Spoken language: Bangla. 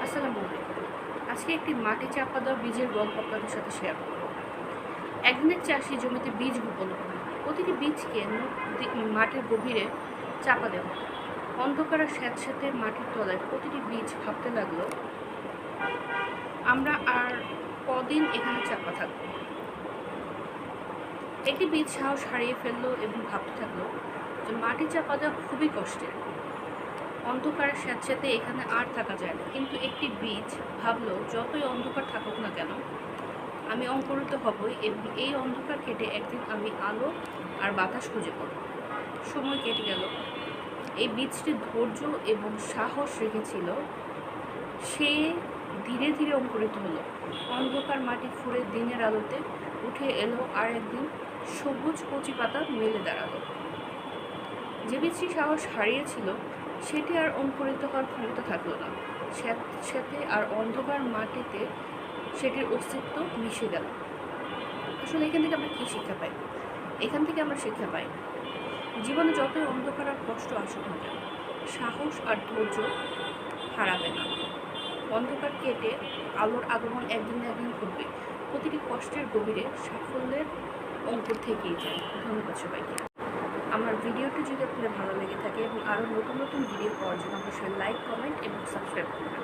আসসালামু আলাইকুম। আজকে একটি মাটি চাপা দেওয়া বীজের গল্প আপনাদের সাথে শেয়ার করব। একদিনের চাষি জমিতে বীজ বপন করল। প্রতিটি বীজকে মাটির গভীরে চাপা দেওয়া। অন্ধকার আর স্যাঁতস্যাঁতে মাটির তলায় প্রতিটি বীজ ভাবতে লাগলো, আমরা আর কদিন এখানে চাপা থাকবো। একটি বীজ সাহস হারিয়ে ফেললো এবং ভাবতে থাকলো যে মাটি চাপা দেওয়া খুবই কষ্টের। অন্ধকারের স্যাঁতস্যাঁতে এখানে আর থাকা যায় না। কিন্তু একটি বীজ ভাবলো, যতই অন্ধকার থাকুক না কেন, আমি অঙ্কুরিত হবই এবং এই অন্ধকার কেটে একদিন আমি আলো আর বাতাস খুঁজে পাব। সময় কেটে গেল। এই বীজটি ধৈর্য এবং সাহস রেখেছিল। সে ধীরে ধীরে অঙ্কুরিত হলো। অন্ধকার মাটি ফুঁড়ে দিনের আলোতে উঠে এলো, আর একদিন সবুজ কচি পাতা মেলে দাঁড়ালো। যে বীজটি সাহস হারিয়েছিল সেটি আর অঙ্কুরিত হওয়ার ক্ষমতা থাকলো না। স্যাঁতস্যাঁতে আর অন্ধকার মাটিতে সেটির অস্তিত্ব মিশে গেল। আসলে এখান থেকে আমরা কী শিক্ষা পাই? এখান থেকে আমরা শিক্ষা পাই, জীবনে যতই অন্ধকার আর কষ্ট আসুক না কেন, সাহস আর ধৈর্য হারাবে না। অন্ধকার কেটে আলোর আগমন একদিন না একদিন ঘটবে। প্রতিটি কষ্টের গভীরে সাফল্যের অঙ্কুর থেকেই যায়। ধন্যবাদ সবাইকে। আমার ভিডিওটি যদি আপনাদের ভালো লেগে থাকে এবং আরও নতুন নতুন ভিডিও পাওয়ার জন্য অবশ্যই লাইক, কমেন্ট এবং সাবস্ক্রাইব করবেন।